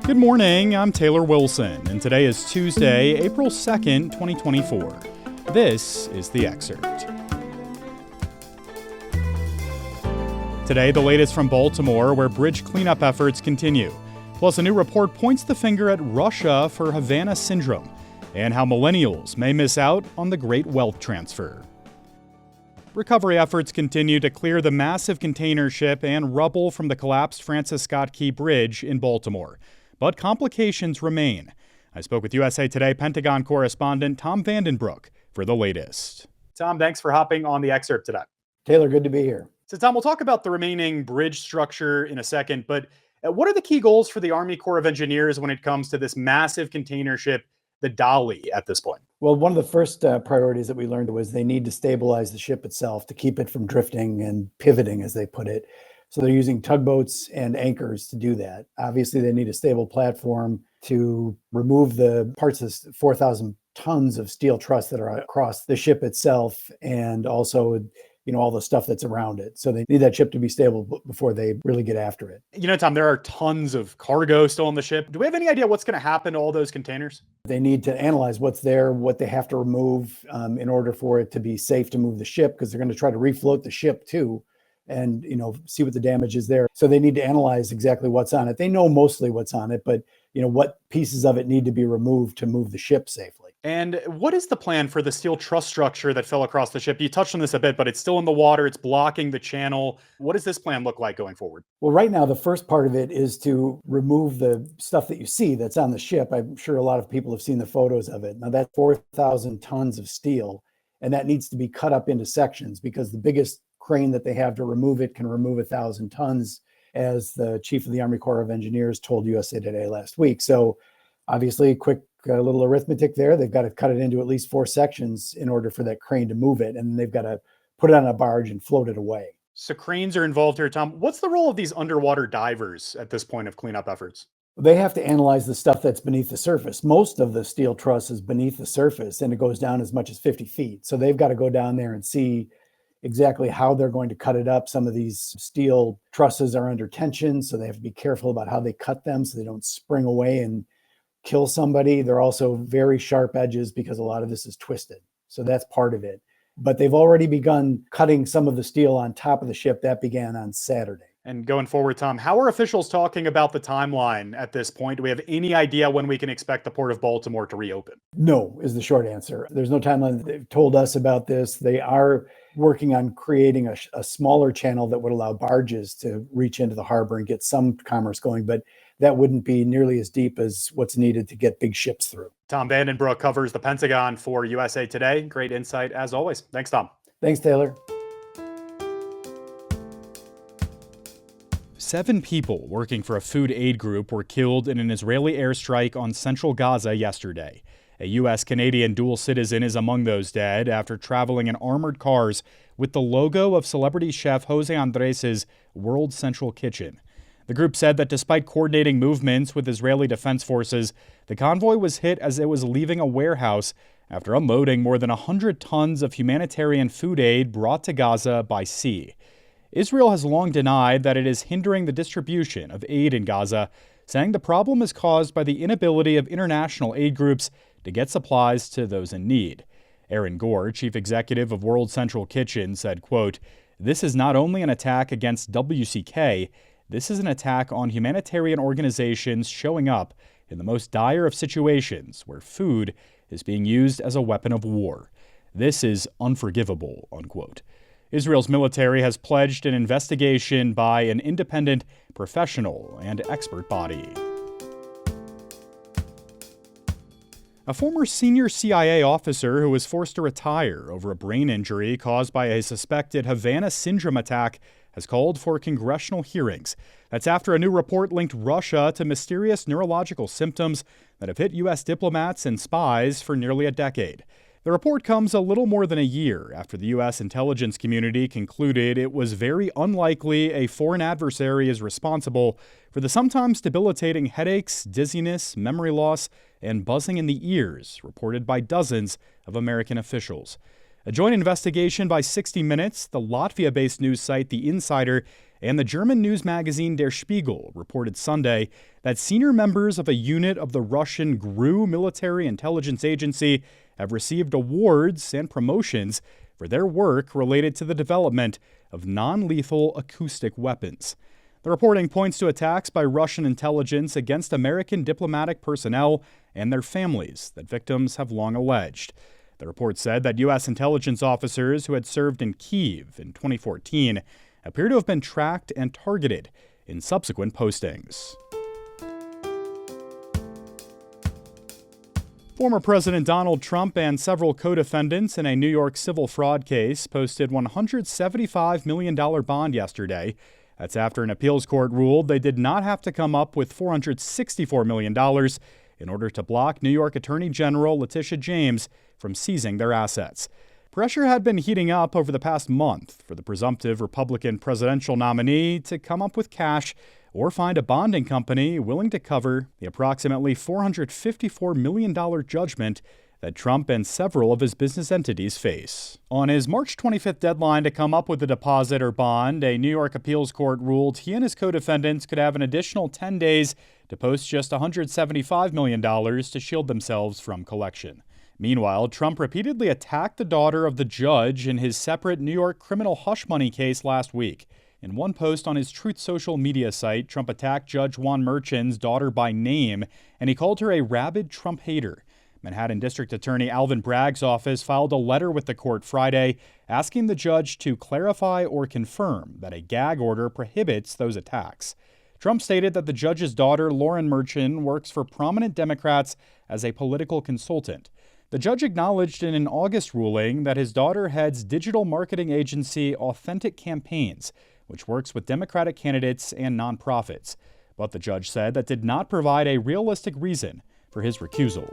Good morning, I'm Taylor Wilson, and today is Tuesday, April 2nd, 2024. This is the Excerpt. Today, the latest from Baltimore, where bridge cleanup efforts continue. Plus, a new report points the finger at Russia for Havana Syndrome, and how millennials may miss out on the great wealth transfer. Recovery efforts continue to clear the massive container ship and rubble from the collapsed Francis Scott Key Bridge in Baltimore. But complications remain. I spoke with USA Today Pentagon correspondent Vanden for the latest. Tom, thanks for hopping on the Excerpt today. Taylor, good to be here. So, Tom, we'll talk about the remaining bridge structure in a second, but what are the key goals for the Army Corps of Engineers when it comes to this massive container ship, the Dolly, at this point? Well, one of the first priorities that we learned was they need to stabilize the ship itself to keep it from drifting and pivoting, as they put it. So they're using tugboats and anchors to do that. Obviously, they need a stable platform to remove the parts of 4,000 tons of steel truss that are across the ship itself, and also, all the stuff that's around it. So they need that ship to be stable before they really get after it. Tom, there are tons of cargo still on the ship. Do we have any idea what's going to happen to all those containers? They need to analyze what's there, what they have to remove in order for it to be safe to move the ship, because they're going to try to refloat the ship too, and see what the damage is there. So they need to analyze exactly what's on it. They know mostly what's on it, but what pieces of it need to be removed to move the ship safely. And what is the plan for the steel truss structure that fell across the ship? You touched on this a bit, but it's still in the water. It's blocking the channel. What does this plan look like going forward? Well, right now, the first part of it is to remove the stuff that you see that's on the ship. I'm sure a lot of people have seen the photos of it. Now, that's 4,000 tons of steel, and that needs to be cut up into sections, because the biggest crane that they have to remove it can remove 1,000 tons, as the chief of the Army Corps of Engineers told USA Today last week. So obviously, a little arithmetic there. They've got to cut it into at least 4 sections in order for that crane to move it, and they've got to put it on a barge and float it away. So cranes are involved here, Tom. What's the role of these underwater divers at this point of cleanup efforts? They have to analyze the stuff that's beneath the surface. Most of the steel truss is beneath the surface, and it goes down as much as 50 feet. So they've got to go down there and see exactly how they're going to cut it up. Some of these steel trusses are under tension, so they have to be careful about how they cut them so they don't spring away and kill somebody. They're also very sharp edges, because a lot of this is twisted. So that's part of it. But they've already begun cutting some of the steel on top of the ship. That began on Saturday. And going forward, Tom, how are officials talking about the timeline at this point? Do we have any idea when we can expect the Port of Baltimore to reopen? No, is the short answer. There's no timeline. They've told us about this. They are working on creating a smaller channel that would allow barges to reach into the harbor and get some commerce going, but that wouldn't be nearly as deep as what's needed to get big ships through. Tom Vanden covers the Pentagon for USA Today. Great insight as always. Thanks, Tom. Thanks, Taylor. 7 people working for a food aid group were killed in an Israeli airstrike on central Gaza yesterday. A U.S.-Canadian dual citizen is among those dead after traveling in armored cars with the logo of celebrity chef Jose Andres' World Central Kitchen. The group said that despite coordinating movements with Israeli Defense Forces, the convoy was hit as it was leaving a warehouse after unloading more than 100 tons of humanitarian food aid brought to Gaza by sea. Israel has long denied that it is hindering the distribution of aid in Gaza, saying the problem is caused by the inability of international aid groups to get supplies to those in need. Aaron Gore, chief executive of World Central Kitchen, said, quote, "This is not only an attack against WCK, this is an attack on humanitarian organizations showing up in the most dire of situations where food is being used as a weapon of war. This is unforgivable," unquote. Israel's military has pledged an investigation by an independent, professional, and expert body. A former senior CIA officer who was forced to retire over a brain injury caused by a suspected Havana Syndrome attack has called for congressional hearings. That's after a new report linked Russia to mysterious neurological symptoms that have hit U.S. diplomats and spies for nearly a decade. The report comes a little more than a year after the U.S. intelligence community concluded it was very unlikely a foreign adversary is responsible for the sometimes debilitating headaches, dizziness, memory loss, and buzzing in the ears reported by dozens of American officials. A joint investigation by 60 Minutes, the Latvia-based news site The Insider, and the German news magazine Der Spiegel reported Sunday that senior members of a unit of the Russian GRU military intelligence agency have received awards and promotions for their work related to the development of non-lethal acoustic weapons. The reporting points to attacks by Russian intelligence against American diplomatic personnel and their families that victims have long alleged. The report said that U.S. intelligence officers who had served in Kyiv in 2014 appear to have been tracked and targeted in subsequent postings. Former President Donald Trump and several co-defendants in a New York civil fraud case posted $175 million bond yesterday. That's after an appeals court ruled they did not have to come up with $464 million in order to block New York Attorney General Letitia James from seizing their assets. Pressure had been heating up over the past month for the presumptive Republican presidential nominee to come up with cash or find a bonding company willing to cover the approximately $454 million judgment that Trump and several of his business entities face. On his March 25th deadline to come up with a deposit or bond, a New York appeals court ruled he and his co-defendants could have an additional 10 days to post just $175 million to shield themselves from collection. Meanwhile, Trump repeatedly attacked the daughter of the judge in his separate New York criminal hush money case last week. In one post on his Truth social media site, Trump attacked Judge Juan Merchan's daughter by name, and he called her a rabid Trump hater. Manhattan District Attorney Alvin Bragg's office filed a letter with the court Friday asking the judge to clarify or confirm that a gag order prohibits those attacks. Trump stated that the judge's daughter, Lauren Merchan, works for prominent Democrats as a political consultant. The judge acknowledged in an August ruling that his daughter heads digital marketing agency Authentic Campaigns, which works with Democratic candidates and nonprofits. But the judge said that did not provide a realistic reason for his recusal.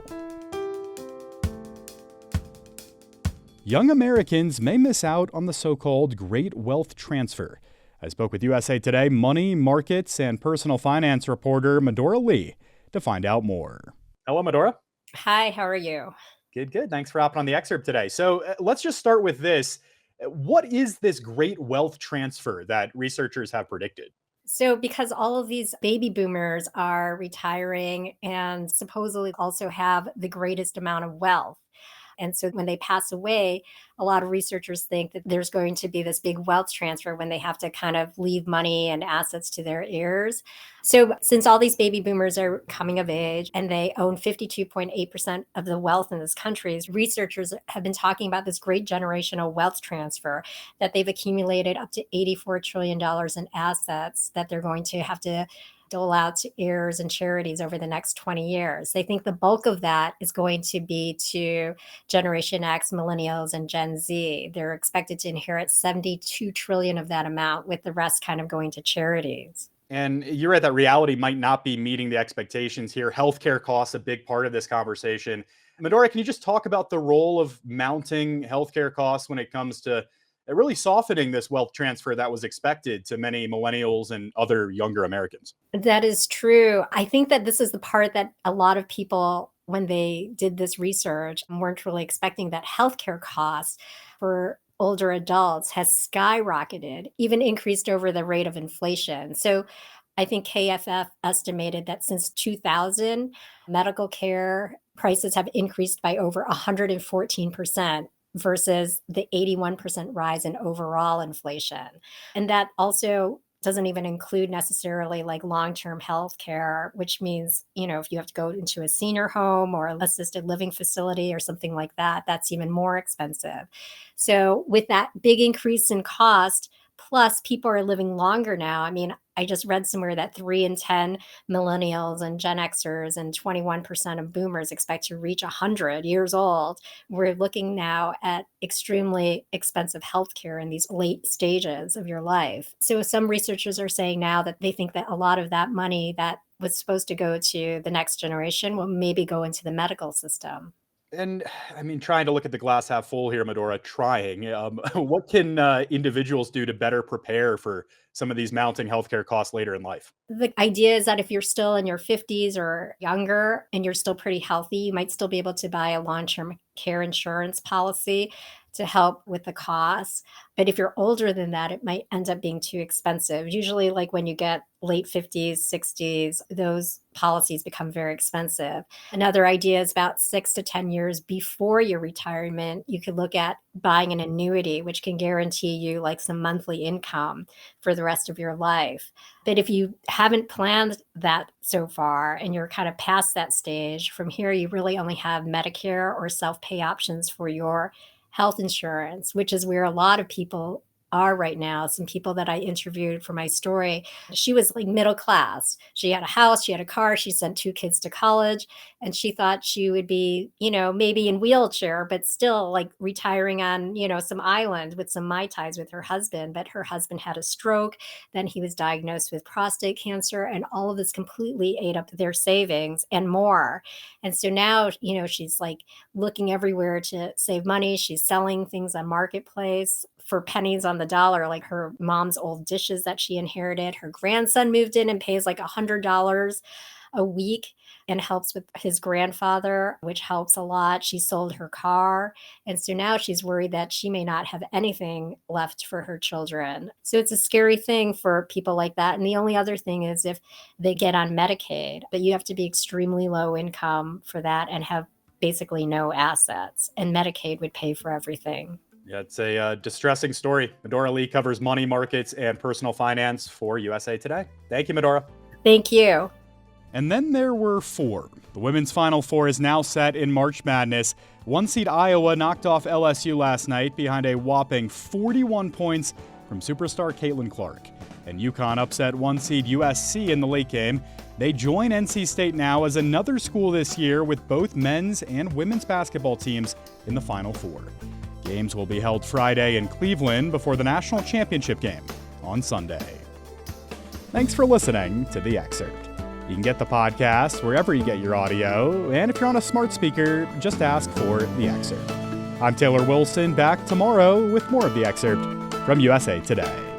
Young Americans may miss out on the so-called Great Wealth Transfer. I spoke with USA Today money, markets, and personal finance reporter Medora Lee to find out more. Hello, Medora. Hi, how are you? Good. Thanks for hopping on the Excerpt today. So let's just start with this. What is this great wealth transfer that researchers have predicted? So, because all of these baby boomers are retiring and supposedly also have the greatest amount of wealth. And so when they pass away, a lot of researchers think that there's going to be this big wealth transfer when they have to kind of leave money and assets to their heirs. So since all these baby boomers are coming of age and they own 52.8% of the wealth in this country, researchers have been talking about this great generational wealth transfer, that they've accumulated up to $84 trillion in assets that they're going to have to dole out to heirs and charities over the next 20 years. They think the bulk of that is going to be to Generation X, Millennials, and Gen Z. They're expected to inherit 72 trillion of that amount, with the rest kind of going to charities. And you're right, that reality might not be meeting the expectations here. Healthcare costs a big part of this conversation. Medora, can you just talk about the role of mounting healthcare costs when it comes to really softening this wealth transfer that was expected to many millennials and other younger Americans? That is true. I think that this is the part that a lot of people, when they did this research, weren't really expecting, that healthcare costs for older adults has skyrocketed, even increased over the rate of inflation. So I think KFF estimated that since 2000, medical care prices have increased by over 114%. Versus the 81% rise in overall inflation. And that also doesn't even include necessarily like long-term health care, which means, if you have to go into a senior home or an assisted living facility or something like that, that's even more expensive. So with that big increase in cost, plus people are living longer now. I just read somewhere that 3 in 10 millennials and Gen Xers and 21% of boomers expect to reach 100 years old. We're looking now at extremely expensive healthcare in these late stages of your life. So some researchers are saying now that they think that a lot of that money that was supposed to go to the next generation will maybe go into the medical system. And trying to look at the glass half full here, Medora, what can individuals do to better prepare for some of these mounting healthcare costs later in life? The idea is that if you're still in your 50s or younger and you're still pretty healthy, you might still be able to buy a long-term care insurance policy to help with the costs. But if you're older than that, it might end up being too expensive. Usually, like when you get late 50s, 60s, those policies become very expensive. Another idea is about 6 to 10 years before your retirement, you could look at buying an annuity, which can guarantee you like some monthly income for the rest of your life. But if you haven't planned that so far and you're kind of past that stage, from here, you really only have Medicare or self-pay options for your health insurance, which is where a lot of people are right now. Some people that I interviewed for my story, she was like middle class. She had a house, she had a car, she sent 2 kids to college, and she thought she would be, maybe in wheelchair, but still like retiring on, some island with some Mai Tais with her husband. But her husband had a stroke. Then he was diagnosed with prostate cancer, and all of this completely ate up their savings and more. And so now, she's like looking everywhere to save money. She's selling things on Marketplace for pennies on the dollar, like her mom's old dishes that she inherited. Her grandson moved in and pays like $100 a week and helps with his grandfather, which helps a lot. She sold her car. And so now she's worried that she may not have anything left for her children. So it's a scary thing for people like that. And the only other thing is if they get on Medicaid, but you have to be extremely low income for that and have basically no assets. And Medicaid would pay for everything. Yeah, it's a distressing story. Medora Lee covers money markets and personal finance for USA Today. Thank you, Medora. Thank you. And then there were 4. The women's Final Four is now set in March Madness. 1-seed Iowa knocked off LSU last night behind a whopping 41 points from superstar Caitlin Clark. And UConn upset 1-seed USC in the late game. They join NC State now as another school this year with both men's and women's basketball teams in the Final Four. Games will be held Friday in Cleveland before the national championship game on Sunday. Thanks for listening to The Excerpt. You can get the podcast wherever you get your audio, and if you're on a smart speaker, just ask for The Excerpt. I'm Taylor Wilson, back tomorrow with more of The Excerpt from USA Today.